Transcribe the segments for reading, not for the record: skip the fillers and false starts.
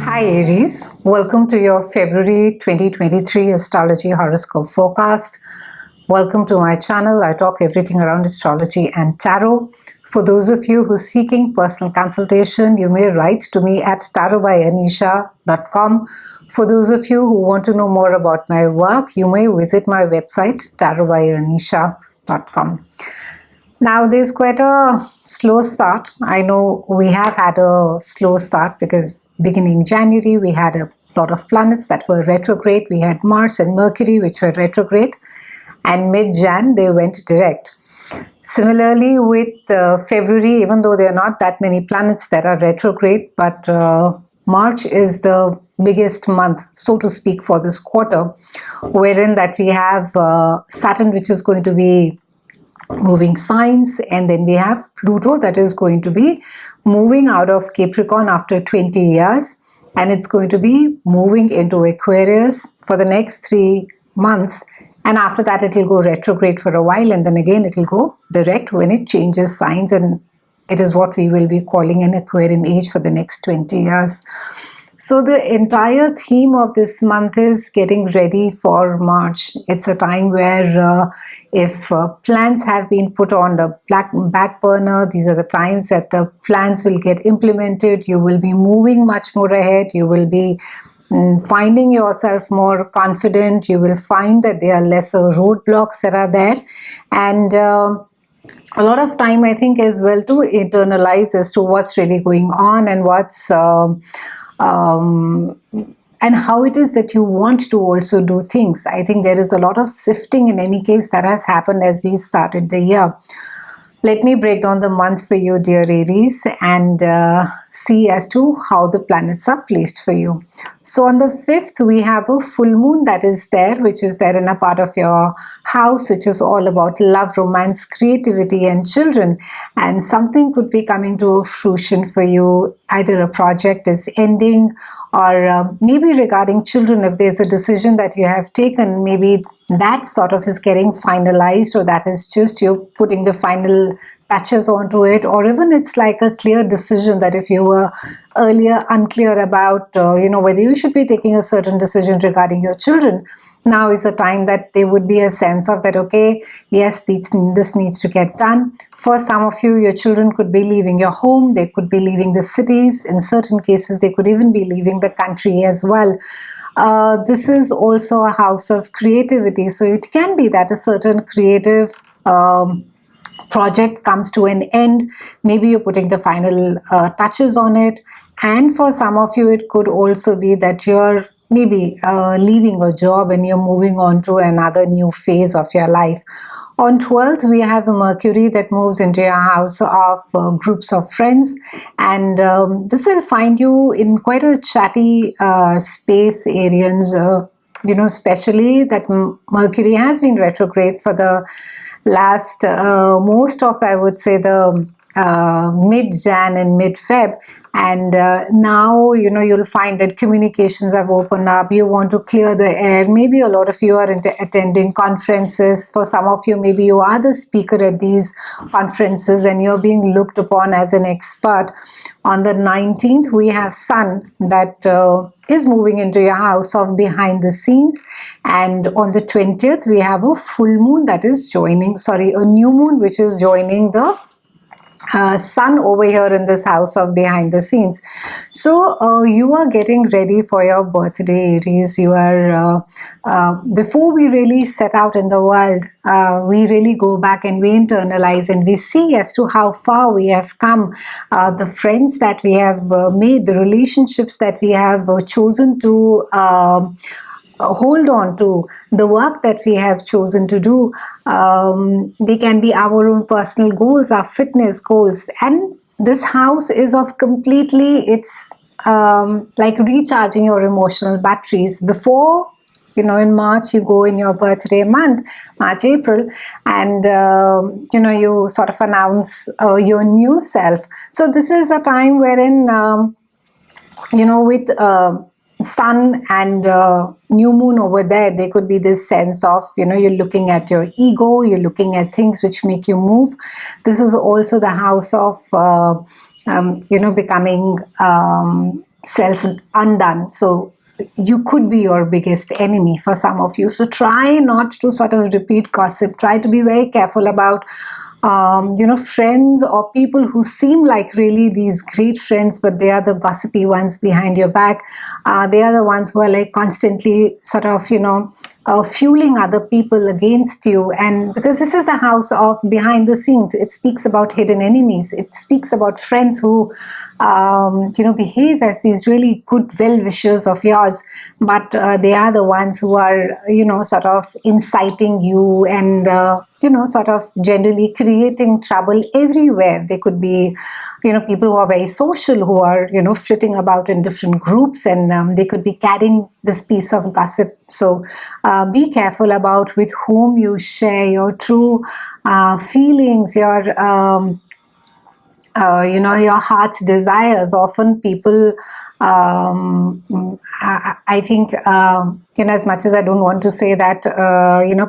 Hi Aries, welcome to your February 2023 Astrology Horoscope forecast. Welcome to my channel. I talk everything around astrology and tarot. For those of you who are seeking personal consultation, you may write to me at tarotbyanisha.com. For those of you who want to know more about my work, you may visit my website tarotbyanisha.com. Now there's quite a slow start. I know we have had a slow start because beginning January we had a lot of planets that were retrograde. We had Mars and Mercury which were retrograde, and mid-Jan they went direct. Similarly with February, even though there are not that many planets that are retrograde, but March is the biggest month, so to speak, for this quarter, wherein that we have Saturn, which is going to be moving signs, and then we have Pluto that is going to be moving out of Capricorn after 20 years, and it's going to be moving into Aquarius for the next 3 months, and after that it will go retrograde for a while, and then again it will go direct when it changes signs, and it is what we will be calling an Aquarian age for the next 20 years. So the entire theme of this month is getting ready for March. It's a time where if plans have been put on the back burner, these are the times that the plans will get implemented. You will be moving much more ahead. You will be finding yourself more confident. You will find that there are lesser roadblocks that are there. And a lot of time, I think, as well to internalize as to what's really going on and what's and how it is that you want to also do things. I think there is a lot of sifting in any case that has happened as we started the year. Let me break down the month for you, dear Aries, and see as to how the planets are placed for you. So on the 5th, we have a full moon that is there, which is there in a part of your house, which is all about love, romance, creativity, and children. And something could be coming to fruition for you. Either a project is ending, or maybe regarding children, if there's a decision that you have taken, maybe that sort of is getting finalized, or that is just you're putting the final touches onto it, or even it's like a clear decision that if you were earlier unclear about whether you should be taking a certain decision regarding your children, now is a time that there would be a sense of that, okay, yes, this needs to get done. For some of you, your children could be leaving your home, they could be leaving the cities, in certain cases they could even be leaving the country as well. This is also a house of creativity, so it can be that a certain creative project comes to an end. Maybe you're putting the final touches on it, and for some of you it could also be that you're maybe leaving a job and you're moving on to another new phase of your life. On 12th, we have a Mercury that moves into your house of groups of friends, and this will find you in quite a chatty space areas, especially that Mercury has been retrograde for the last most of, I would say, the mid-Jan and mid-Feb, and now you'll find that communications have opened up. You want to clear the air. Maybe a lot of you are attending conferences. For some of you, maybe you are the speaker at these conferences and you're being looked upon as an expert. On the 19th, we have Sun that is moving into your house of behind the scenes, and on the 20th, we have a full moon that is joining, a new moon which is joining the Sun over here in this house of behind the scenes. So you are getting ready for your birthday, Aries. You are before we really set out in the world, we really go back and we internalize and we see as to how far we have come, the friends that we have made, the relationships that we have chosen to hold on to, the work that we have chosen to do. They can be our own personal goals, our fitness goals, and this house is of completely, it's like recharging your emotional batteries. Before, in March, you go in your birthday month, March, April, and you sort of announce your new self. So this is a time wherein with Sun and new moon over there, there could be this sense of, you're looking at your ego, you're looking at things which make you move. This is also the house of, becoming self undone. So you could be your biggest enemy for some of you. So try not to sort of repeat gossip. Try to be very careful about friends or people who seem like really these great friends, but they are the gossipy ones behind your back. They are the ones who are like constantly sort of, fueling other people against you. And because this is the house of behind the scenes, it speaks about hidden enemies. It speaks about friends who, behave as these really good well-wishers of yours, but they are the ones who are, sort of inciting you and, sort of generally creating trouble everywhere. They could be, people who are very social, who are, flitting about in different groups, and they could be carrying this piece of gossip. So be careful about with whom you share your true feelings, your heart's desires. Often people, I think, as much as I don't want to say that,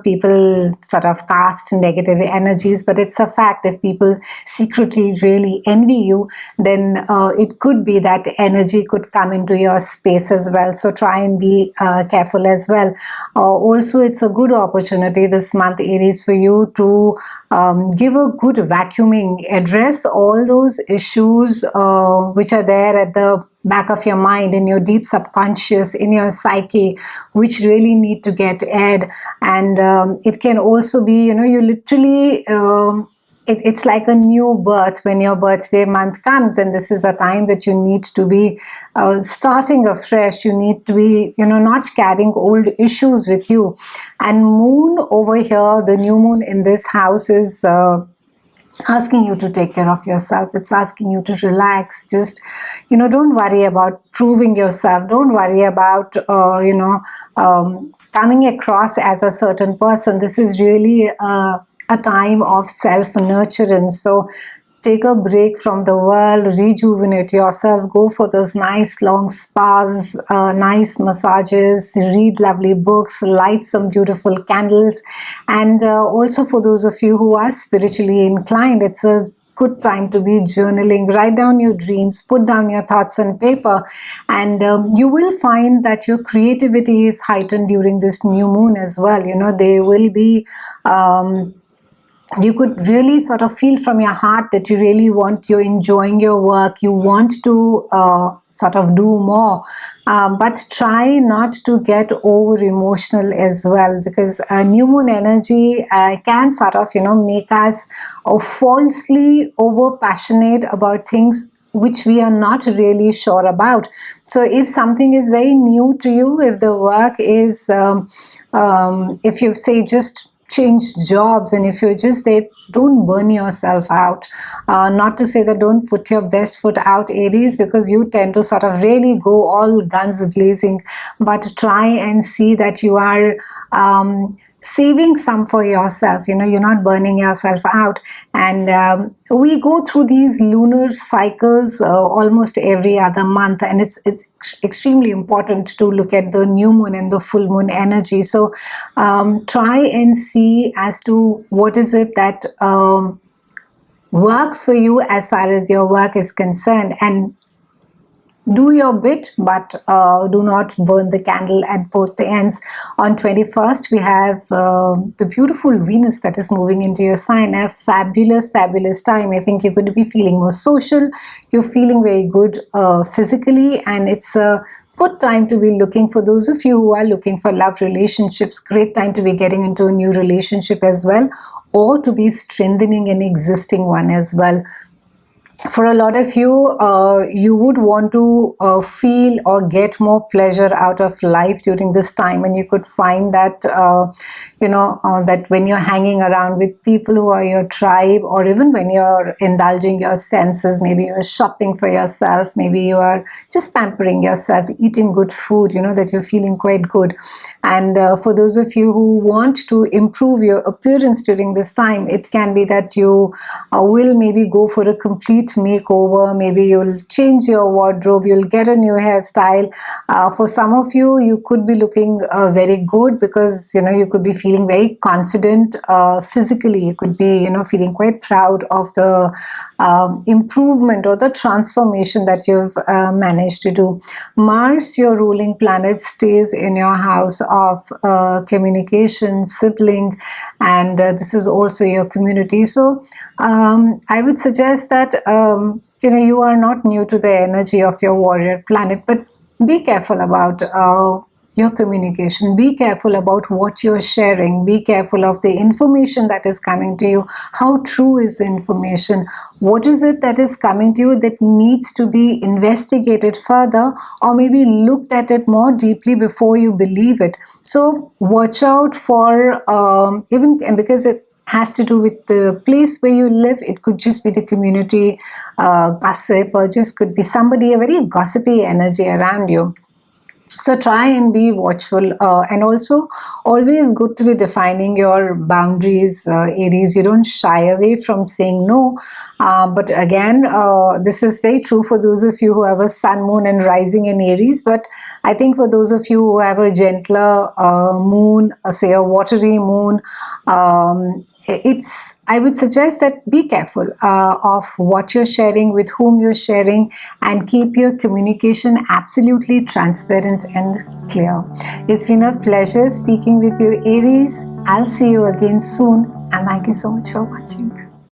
people sort of cast negative energies, but it's a fact. If people secretly really envy you, then it could be that energy could come into your space as well. So try and be careful as well. Also, it's a good opportunity this month, Aries, for you to give a good vacuuming, address all those issues which are there at the back of your mind, in your deep subconscious, in your psyche, which really need to get aired. And it can also be, you literally, it's like a new birth when your birthday month comes, and this is a time that you need to be starting afresh. You need to be, not carrying old issues with you. And moon over here, the new moon in this house is asking you to take care of yourself. It's asking you to relax. Just, don't worry about proving yourself. Don't worry about, coming across as a certain person. This is really a time of self-nurturance. So take a break from the world, rejuvenate yourself, go for those nice long spas, nice massages, read lovely books, light some beautiful candles. And also for those of you who are spiritually inclined, it's a good time to be journaling. Write down your dreams, put down your thoughts on paper, and you will find that your creativity is heightened during this new moon as well. They will be you could really sort of feel from your heart that you're enjoying your work, you want to sort of do more, but try not to get over emotional as well, because new moon energy can sort of, make us falsely over passionate about things which we are not really sure about. So if something is very new to you, if the work is, if you say just change jobs, and if you just say don't burn yourself out, not to say that don't put your best foot out, Aries, because you tend to sort of really go all guns blazing, but try and see that you are saving some for yourself. You're not burning yourself out. And we go through these lunar cycles almost every other month, and it's extremely important to look at the new moon and the full moon energy. So try and see as to what is it that works for you as far as your work is concerned, and do your bit, but do not burn the candle at both the ends. On 21st, we have the beautiful Venus that is moving into your sign. A fabulous time. I think you're going to be feeling more social. You're feeling very good physically, and it's a good time to be looking, for those of you who are looking for love relationships, great time to be getting into a new relationship as well, or to be strengthening an existing one as well. For a lot of you, you would want to feel or get more pleasure out of life during this time, and you could find that, that when you're hanging around with people who are your tribe, or even when you're indulging your senses, maybe you're shopping for yourself, maybe you are just pampering yourself, eating good food, that you're feeling quite good. And for those of you who want to improve your appearance during this time, it can be that you will maybe go for a complete makeover. Maybe you'll change your wardrobe, you'll get a new hairstyle. For some of you, you could be looking very good, because you could be feeling very confident physically. You could be feeling quite proud of the improvement or the transformation that you've managed to do. Mars, your ruling planet, stays in your house of communication, sibling, and this is also your community. So I would suggest that you are not new to the energy of your warrior planet, but be careful about your communication. Be careful about what you're sharing. Be careful of the information that is coming to you. How true is the information? What is it that is coming to you that needs to be investigated further, or maybe looked at it more deeply before you believe it? So watch out for even because it has to do with the place where you live. It could just be the community gossip, or just could be somebody, a very gossipy energy around you. So try and be watchful, and also always good to be defining your boundaries, Aries. You don't shy away from saying no, but again, this is very true for those of you who have a sun, moon and rising in Aries. But I think for those of you who have a gentler moon, say a watery moon, I would suggest that be careful of what you're sharing, with whom you're sharing, and keep your communication absolutely transparent and clear. It's been a pleasure speaking with you, Aries. I'll see you again soon, and thank you so much for watching.